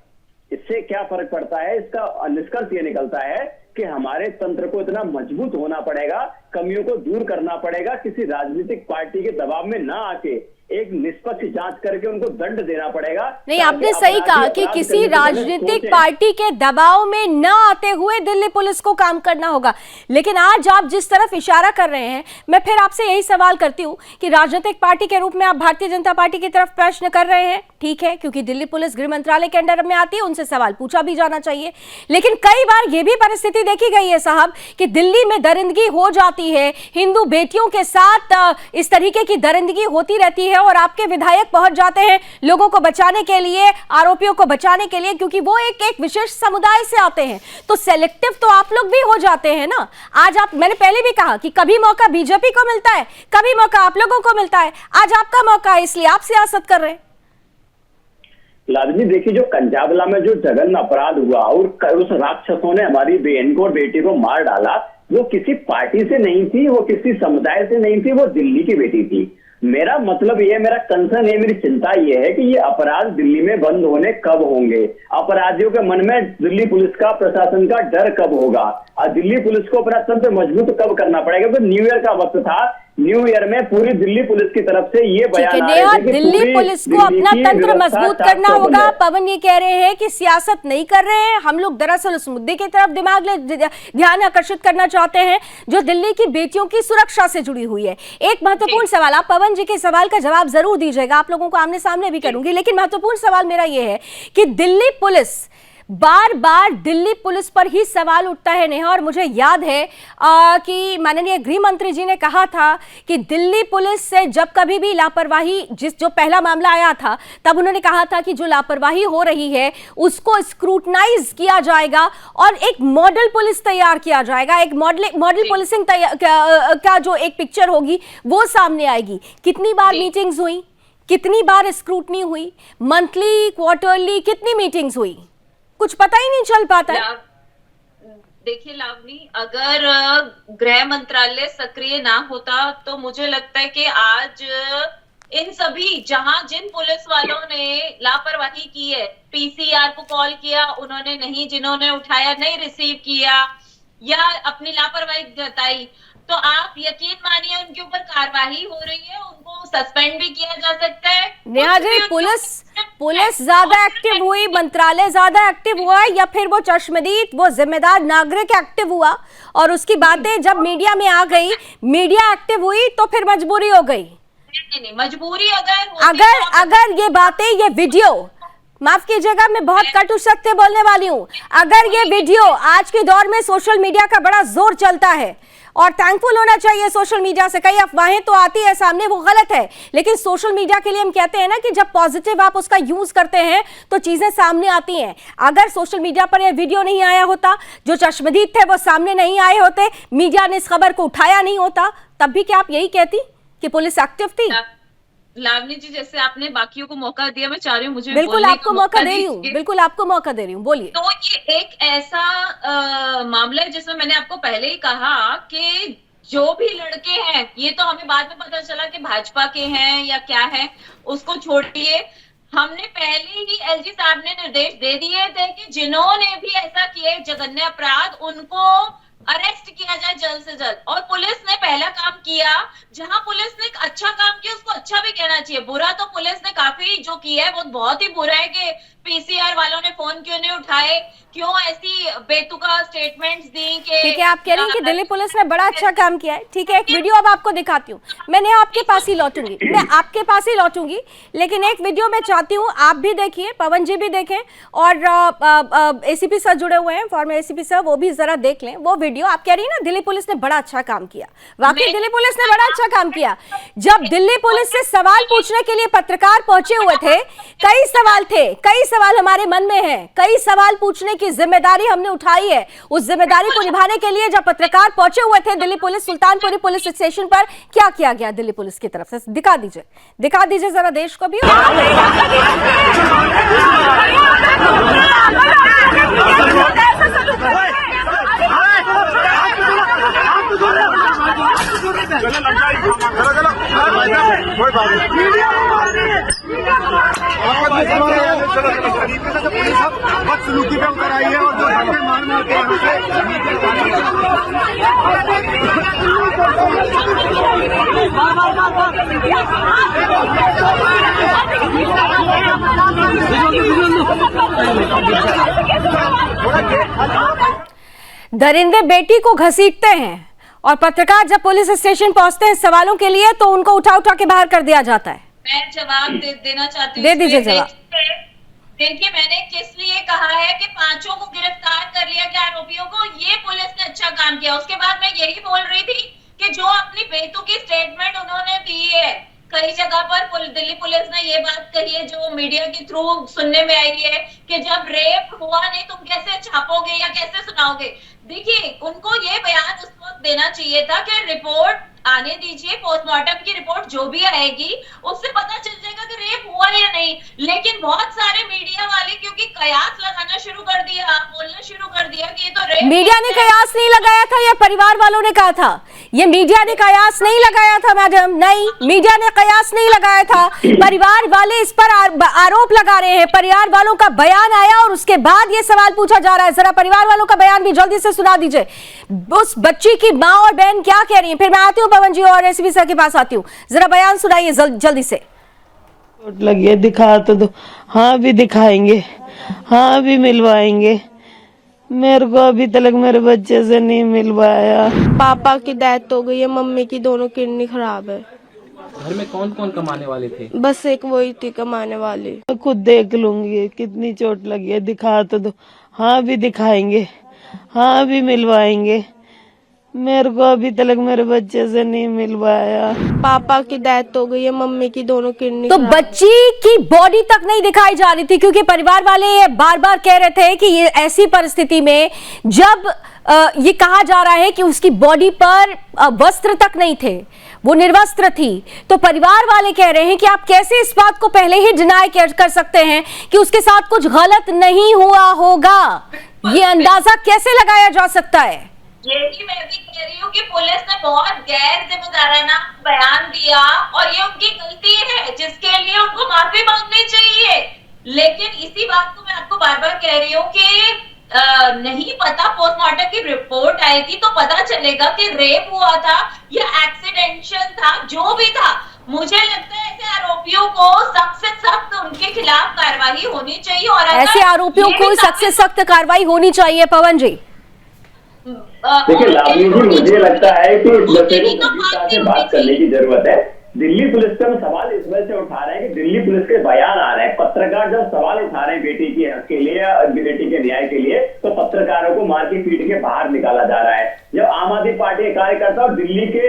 इससे क्या फर्क पड़ता है, इसका निष्कर्ष ये निकलता है कि हमारे तंत्र को इतना मजबूत होना पड़ेगा, कमियों को दूर करना पड़ेगा, किसी राजनीतिक पार्टी के दबाव में ना आके एक निष्पक्ष जांच करके उनको दंड देना पड़ेगा। नहीं, आपने सही कहा कि किसी राजनीतिक पार्टी के दबाव में न आते हुए दिल्ली पुलिस को काम करना होगा। लेकिन आज आप जिस तरफ इशारा कर रहे हैं, मैं फिर आपसे यही सवाल करती हूं कि राजनीतिक पार्टी के रूप में आप भारतीय जनता पार्टी की तरफ प्रश्न कर रहे हैं, ठीक है, क्योंकि दिल्ली पुलिस गृह मंत्रालय के अंडर में आती है, उनसे सवाल पूछा भी जाना चाहिए। लेकिन कई बार यह भी परिस्थिति देखी गई है साहब कि दिल्ली में दरिंदगी हो जाती है, हिंदू बेटियों के साथ इस तरीके की दरिंदगी होती रहती है और आपके विधायक पहुंच जाते हैं लोगों को बचाने के लिए, आरोपियों को बचाने के लिए, क्योंकि वो एक विशेष समुदाय से आते हैं। तो सेलेक्टिव तो आप लोग भी हो जाते हैं ना। आज आप, मैंने पहले भी कहा कि कभी मौका बीजेपी को मिलता है, कभी मौका आप लोगों को मिलता है, आज आपका मौका है, इसलिए आप सियासत कर रहे हैं। लादनी देखिए, जो कंजाबला में जो जघन्य अपराध हुआ और उस राक्षसों ने हमारी बहन को और बेटी को मार डाला, वो किसी पार्टी से नहीं थी, वो किसी समुदाय से नहीं थी, वो दिल्ली की बेटी थी। मेरा मतलब ये, मेरा कंसर्न है, मेरी चिंता ये है कि ये अपराध दिल्ली में बंद होने कब होंगे, अपराधियों के मन में दिल्ली पुलिस का, प्रशासन का डर कब होगा, और दिल्ली पुलिस को अपना तंत्र मजबूत कब करना पड़ेगा। क्योंकि न्यू ईयर का वक्त था, न्यू ईयर में पूरी दिल्ली पुलिस की तरफ से ये बयान आ रहे थे कि दिल्ली पुलिस को अपना तंत्र मजबूत करना होगा। पवन ये कह रहे हैं कि सियासत नहीं कर रहे हैं हम लोग, दरअसल उस मुद्दे की तरफ ध्यान आकर्षित करना चाहते हैं जो दिल्ली की बेटियों की सुरक्षा से जुड़ी हुई है। एक महत्वपूर्ण सवाल, आप पवन जी के सवाल का जवाब जरूर दीजिएगा, आप लोगों को आमने सामने भी करूंगी, लेकिन महत्वपूर्ण सवाल मेरा यह है कि दिल्ली पुलिस, बार बार दिल्ली पुलिस पर ही सवाल उठता है नेहा, और मुझे याद है कि माननीय गृह मंत्री जी ने कहा था कि दिल्ली पुलिस से जब कभी भी लापरवाही, जो पहला मामला आया था तब उन्होंने कहा था कि जो लापरवाही हो रही है उसको स्क्रूटनाइज किया जाएगा और एक मॉडल पुलिस तैयार किया जाएगा, एक मॉडल पुलिसिंग का जो एक पिक्चर होगी वो सामने आएगी। कितनी बार मीटिंग्स हुई, कितनी बार स्क्रूटनी हुई, मंथली, क्वार्टरली, कितनी मीटिंग्स हुई, कुछ पता ही नहीं चल पाता है। देखिए लावनी, अगर गृह मंत्रालय सक्रिय ना होता तो मुझे लगता है कि आज इन सभी, जहां जिन पुलिस वालों ने लापरवाही की है, पीसीआर को कॉल किया उन्होंने नहीं, जिन्होंने उठाया नहीं रिसीव किया या अपनी लापरवाही जताई, तो आप यकीन मानिए उनके ऊपर कार्रवाई हो रही है, उनको सस्पेंड भी किया जा सकता है। नेहा कुछ भी जी, उनके पुलिस ज्यादा एक्टिव हुई, मंत्रालय ज्यादा एक्टिव हुआ, या फिर वो चश्मदीद, वो जिम्मेदार नागरिक एक्टिव हुआ और उसकी बातें जब मीडिया में आ गई, मीडिया एक्टिव हुई तो फिर मजबूरी हो गई? नहीं, मजबूरी अगर अगर ये बातें, ये वीडियो, माफ कीजिएगा मैं बहुत कटु शब्द से बोलने वाली हूँ, अगर ये वीडियो आज के दौर में सोशल मीडिया का बड़ा जोर चलता है और थैंकफुल होना चाहिए सोशल मीडिया से, कई अफवाहें तो आती है सामने, वो गलत है, लेकिन सोशल मीडिया के लिए हम कहते हैं ना कि जब पॉजिटिव आप उसका यूज करते हैं तो चीजें सामने आती हैं। अगर सोशल मीडिया पर यह वीडियो नहीं आया होता, जो चश्मदीद थे वो सामने नहीं आए होते, मीडिया ने इस खबर को उठाया नहीं होता, तब भी क्या आप यही कहती कि पुलिस एक्टिव थी? लावनी जी, जैसे आपने बाकियों को मौका दिया, मैं चाह रही हूँ मुझे बिल्कुल आपको मौका दे रही हूँ, बिल्कुल आपको मौका दे रही हूँ, बोलिए। तो ये एक ऐसा मामला है जिसमें मैंने आपको पहले ही कहा कि जो भी लड़के हैं, ये तो हमें बाद में पता चला कि भाजपा के हैं या क्या है, उसको छोड़िए, हमने पहले ही एलजी साहब ने निर्देश दे दिए थे कि जिन्होंने भी ऐसा किए जघन्य अपराध, उनको अरेस्ट किया जाए जल्द से जल्द। और पुलिस ने पहला काम किया, जहां पुलिस ने अच्छा काम किया उसको अच्छा भी कहना चाहिए, बुरा तो पुलिस ने काफी जो किया है वो बहुत ही बुरा है कि पीसीआर वालों ने फोन क्यों नहीं उठाए, क्यों ऐसी बेतुका स्टेटमेंट्स दी कि ठीक है, आप कह रही हैं कि दिल्ली पुलिस ने बड़ा अच्छा काम किया है, ठीक है, एक वीडियो अब आपको दिखाती हूँ, मैंने आपके पास ही लौटूंगी, मैं आपके पास ही लौटूंगी, लेकिन एक वीडियो मैं चाहती हूँ आप भी देखिए, पवन जी भी देखें, और एसीपी सर जुड़े हुए हैं, फॉर्मर एसीपी सर, वो भी जरा देख लें वो वीडियो। आप कह रही है ना दिल्ली पुलिस ने बड़ा अच्छा काम किया, वाकई दिल्ली पुलिस ने बड़ा अच्छा काम किया। जब दिल्ली पुलिस से सवाल पूछने के लिए पत्रकार पहुंचे हुए थे, कई सवाल थे, कई सवाल हमारे मन में हैं, कई सवाल पूछने की जिम्मेदारी हमने उठाई है, उस जिम्मेदारी को निभाने के लिए जब पत्रकार पहुंचे हुए थे Delhi police Sultanpuri police station पर, क्या किया गया दिल्ली पुलिस की तरफ से, दिखा दीजिए जरा देश को भी। बदसलूकी पे उतर आई है और जो धक्के मार मार के दरिंदे बेटी को घसीटते हैं और पत्रकार जब पुलिस स्टेशन पहुंचते हैं सवालों के लिए तो उनको उठा के बाहर कर दिया जाता है। मैं जवाब देना चाहती हूँ, दे दीजिए जवाब। देखिए, मैंने किस लिए कहा है कि पांचों को गिरफ्तार कर लिया गया, आरोपियों को, ये पुलिस ने अच्छा काम किया। उसके बाद मैं यही बोल रही थी कि जो अपनी बेतुकी स्टेटमेंट उन्होंने दी है, कई जगह पर दिल्ली पुलिस ने ये बात कही है जो मीडिया के थ्रू सुनने में आई है कि जब रेप हुआ नहीं तुम कैसे छापोगे या कैसे सुनाओगे। देखिए, उनको ये बयान उस वक्त देना चाहिए था कि रिपोर्ट आने दीजिए, पोस्टमार्टम की रिपोर्ट जो भी आएगी उससे पता चल जाएगा कि रेप हुआ या नहीं। लेकिन बहुत सारे मीडिया वाले क्योंकि कयास लगाना शुरू कर दिया, बोलना शुरू कर दिया कि ये तो रेप, मीडिया ने कयास नहीं लगाया था, ये परिवार वालों ने कहा था, ये मीडिया ने कयास नहीं लगाया था मैडम, नहीं, मीडिया ने कयास नहीं लगाया था, परिवार वाले इस पर आरोप लगा रहे हैं, परिवार वालों का बयान आया और उसके बाद ये सवाल पूछा जा रहा है। जरा परिवार वालों का बयान भी जल्दी से सुना दीजिए, उस बच्ची की माँ और बहन क्या कह रही है, फिर मैं आती हूँ पवन जी और एसपी सर के पास आती हूँ, जरा बयान सुनाइए जल्दी से। चोट लगी है, दिखा तो दो। हाँ भी दिखाएंगे, हाँ भी मिलवाएंगे, मेरे को अभी तक मेरे बच्चे से नहीं मिलवाया। पापा की डेथ हो गई है, मम्मी की दोनों किडनी खराब है। घर में कौन कौन कमाने वाले थे? बस एक वही थी कमाने वाली। खुद देख लूंगी कितनी चोट लगी है, दिखा तो दो। हाँ भी दिखाएंगे, हाँ भी मिलवाएंगे, मेरे को अभी तक मेरे बच्चे से नहीं मिलवाया। पापा की डेथ हो गई है, मम्मी की दोनों किडनी। तो बच्ची की बॉडी तक नहीं दिखाई जा रही थी क्योंकि परिवार वाले बार बार कह रहे थे कि ये ऐसी परिस्थिति में जब ये कहा जा रहा है कि उसकी बॉडी पर वस्त्र तक नहीं थे, वो निर्वस्त्र थी, तो परिवार वाले कह रहे हैं कि आप कैसे इस बात को पहले ही डिनाई कर सकते हैं कि उसके साथ कुछ गलत नहीं हुआ होगा, ये अंदाजा कैसे लगाया जा सकता है। यही मैं भी कह रही हूँ कि पुलिस ने बहुत गैर जिम्मेदाराना बयान दिया और ये उनकी गलती है जिसके लिए उनको माफी मांगनी चाहिए। लेकिन इसी बात को मैं आपको बार बार कह रही हूँ कि नहीं पता, पोस्टमार्टम की रिपोर्ट आएगी तो पता चलेगा कि रेप हुआ था या एक्सीडेंशियल था, जो भी था। मुझे लगता है ऐसे आरोपियों को सख्त से सख्त उनके खिलाफ कार्रवाई होनी चाहिए। और ऐसे आरोपियों को सख्त से सख्त कार्रवाई होनी चाहिए। पवन जी देखिए लावनी जी, मुझे लगता है कि इस मसले को गंभीरता से बात करने की जरूरत है। दिल्ली पुलिस का सवाल इस वजह से उठा रहे हैं कि दिल्ली पुलिस के बयान आ रहे हैं, पत्रकार जब सवाल उठा रहे हैं बेटी के हक के लिए, बेटी के न्याय के लिए, तो पत्रकारों को मार के पीट के बाहर निकाला जा रहा है। जब आम आदमी पार्टी के कार्यकर्ता और दिल्ली के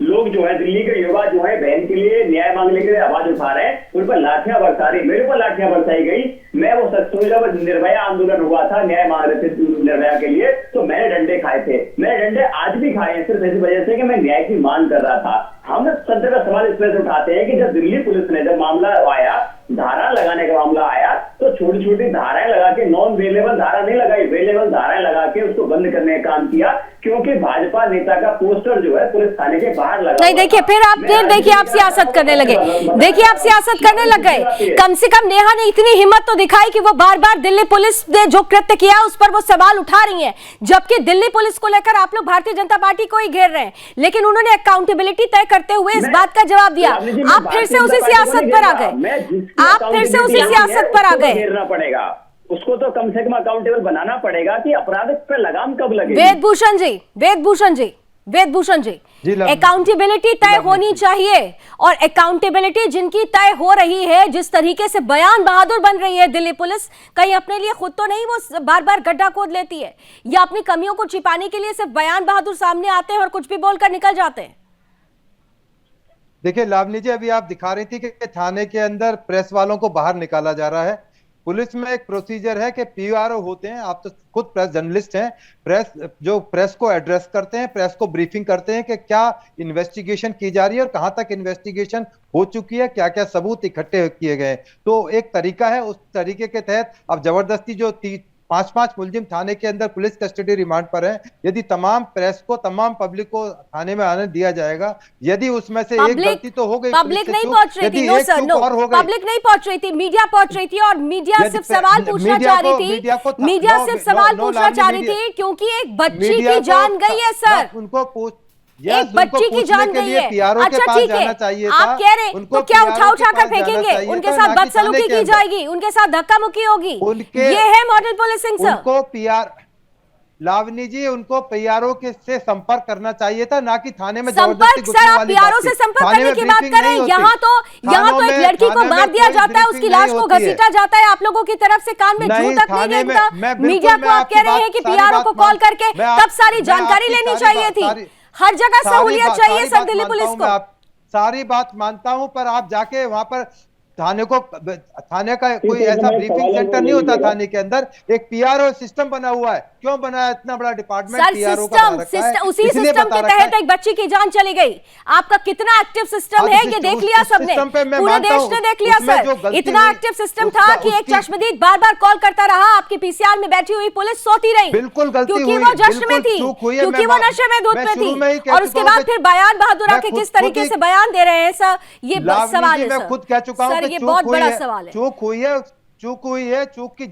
लोग जो है, दिल्ली के युवा जो है बहन के लिए न्याय मांगने के लिए आवाज उठा रहे हैं, उन पर लाठियां बरसा रही, मेरे पर लाठियां बरसाई गई। मैं वो सच हूँ, जब निर्भया आंदोलन हुआ था, न्याय मांग रहे थे निर्भया के लिए, तो मैंने डंडे खाए थे। मैंने डंडे आज भी खाए हैं सिर्फ इस वजह से कि मैं न्याय की मांग कर रहा था। हम संजय का सवाल इस वजह से उठाते हैं कि जब दिल्ली पुलिस ने जब मामला आया, धारा लगाने का मामला आया, तो छोटी छोटी धाराएं लगा के, नॉन वेलेबल धारा नहीं लगाई, वेलेबल धाराएं लगा के उसको बंद करने का काम किया, क्योंकि भाजपा नेता का पोस्टर जो है पुलिस थाने के बाहर लगा। नहीं देखिए, फिर आप सियासत करने लगे। देखिए आप सियासत करने लग गए। कम से कम नेहा ने इतनी हिम्मत तो दिखाई कि वो बार बार दिल्ली पुलिस ने जो कृत्य किया उस पर वो सवाल उठा रही है, जबकि दिल्ली पुलिस को लेकर आप लोग भारतीय जनता पार्टी को ही घेर रहे हैं। लेकिन उन्होंने अकाउंटेबिलिटी तय करते हुए इस बात का जवाब दिया। आप फिर से उसी सियासत पर आ गए। आप फिर से उसी सियासत पर आ गए। घेरना पड़ेगा उसको, तो कम से कम अकाउंटेबल बनाना पड़ेगा कि अपराध पे लगाम कब लगे। वेदभूषण जी, अकाउंटेबिलिटी तय होनी चाहिए, और अकाउंटेबिलिटी जिनकी तय हो रही है, जिस तरीके से बयान बहादुर बन रही है दिल्ली पुलिस, कहीं अपने लिए खुद तो नहीं वो बार बार गड्ढा खोद लेती है, या अपनी कमियों को छिपाने के लिए सिर्फ बयान बहादुर सामने आते हैं और कुछ भी बोलकर निकल जाते हैं। देखिए लावनी जी, अभी आप दिखा रही थी कि थाने के अंदर प्रेस वालों को बाहर निकाला जा रहा है। पुलिस में एक प्रोसीजर है कि पीआरओ होते हैं, आप तो खुद प्रेस जर्नलिस्ट हैं, प्रेस को एड्रेस करते हैं, प्रेस को ब्रीफिंग करते हैं कि क्या इन्वेस्टिगेशन की जा रही है और कहां तक इन्वेस्टिगेशन हो चुकी है, क्या क्या सबूत इकट्ठे किए गए। तो एक तरीका है, उस तरीके के तहत अब जबरदस्ती जो 5 मुलजिम थाने के अंदर पुलिस कस्टडी रिमांड पर हैं, यदि तमाम प्रेस को, तमाम पब्लिक को थाने में आने दिया जाएगा, यदि उसमें से एक गलती तो हो गई, पब्लिक नहीं पहुंच रही थी, पब्लिक नहीं पहुंच रही थी, मीडिया पहुंच रही थी, और मीडिया सिर्फ सवाल पूछना चाह रही थी, मीडिया सिर्फ सवाल पूछना चाह रही थी, क्योंकि एक बच्ची की जान गई है सर, उनको एक बच्ची की जान गई है। अच्छा ठीक है, आप कह रहे हैं तो क्या उठा कर फेंकेंगे, उनके साथ बदसलूकी की जाएगी, उनके साथ धक्का मुक्की होगी, ये है मॉडल पुलिसिंग सर। उनको पीआर लावनी जी, उनको पीआरओ के से संपर्क करना चाहिए था, ना कि थाने में संपर्क। सर आप पीआरओ से संपर्क करने की बात कर रहे हैं, यहाँ तो एक लड़की को मार दिया जाता है, उसकी लाश को घसीटा जाता है, आप लोगों की तरफ से कान में जूं तक नहीं रेंगता। मीडिया को आप कह रहे हैं कि पीआरओ को कॉल करके तब सारी जानकारी लेनी चाहिए थी। हर जगह सहूलियत चाहिए सर दिल्ली पुलिस को। सारी बात मानता हूं, पर आप जाके वहां पर थाने का कोई ऐसा ब्रीफिंग सेंटर नहीं होता थाने के अंदर, एक पीआरओ सिस्टम बना हुआ है। क्यों बनाया इतना बड़ा डिपार्टमेंट पीआरओ का? उसी सिस्टम के तहत एक बच्ची की जान चली गई। आपका कितना एक्टिव सिस्टम है ये देख लिया सबने, पूरे देश ने देख लिया सर। इतना एक्टिव सिस्टम था कि एक चश्मदीद बार बार कॉल करता रहा, आपकी पीसीआर में बैठी हुई पुलिस सोती रही, बिल्कुल गलती हुई, क्योंकि वो जश्न में थी, क्योंकि वो नशे में धुत में थी। और उसके बाद फिर बयान बहादुर आके किस तरीके से बयान दे रहे हैं सर, ये सवाल है मैं खुद कह चुका हूं, ये बहुत बड़ा सवाल है। चूक हुई है, चूक की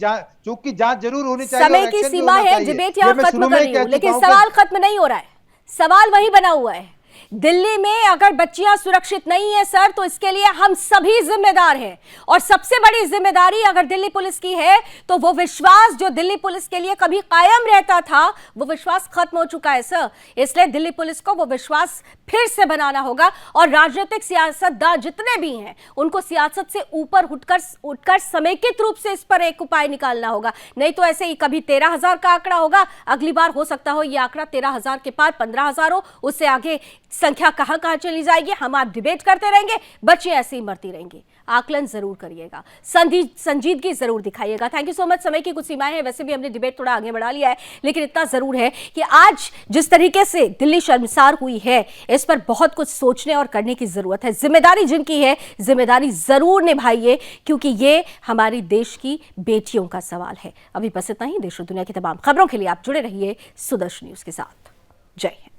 जांच जरूर होनी चाहिए। समय की सीमा है, डिबेट यहाँ खत्म कर रही हूं, लेकिन सवाल खत्म नहीं हो रहा है, सवाल वही बना हुआ है। दिल्ली में अगर बच्चियां सुरक्षित नहीं है सर, तो इसके लिए हम सभी जिम्मेदार हैं, और सबसे बड़ी जिम्मेदारी अगर दिल्ली पुलिस की है तो वो विश्वास जो दिल्ली पुलिस के लिए कभी कायम रहता था, वो विश्वास खत्म हो चुका है सर। इसलिए दिल्ली पुलिस को वो विश्वास फिर से बनाना होगा, और राजनीतिक सियासतदान जितने भी हैं उनको सियासत से ऊपर उठकर समेकित रूप से इस पर एक उपाय निकालना होगा। नहीं तो ऐसे ही कभी 13,000 का आंकड़ा होगा, अगली बार हो सकता हो ये आंकड़ा 13,000 के पार 15,000 हो, उससे आगे संख्या कहां चली जाएगी, हम आप डिबेट करते रहेंगे, बच्चे ऐसे ही मरती रहेंगी। आकलन जरूर करिएगा, संजीदगी जरूर दिखाइएगा। Thank you so much. समय की कुछ सीमाएं हैं, वैसे भी हमने डिबेट थोड़ा आगे बढ़ा लिया है, लेकिन इतना जरूर है कि आज जिस तरीके से दिल्ली शर्मसार हुई है, इस पर बहुत कुछ सोचने और करने की जरूरत है। जिम्मेदारी जिनकी है, जिम्मेदारी जरूर निभाइए, क्योंकि ये हमारी देश की बेटियों का सवाल है। अभी बस इतना ही। देश और दुनिया की तमाम खबरों के लिए आप जुड़े रहिए सुदर्शन न्यूज के साथ। जय हिंद।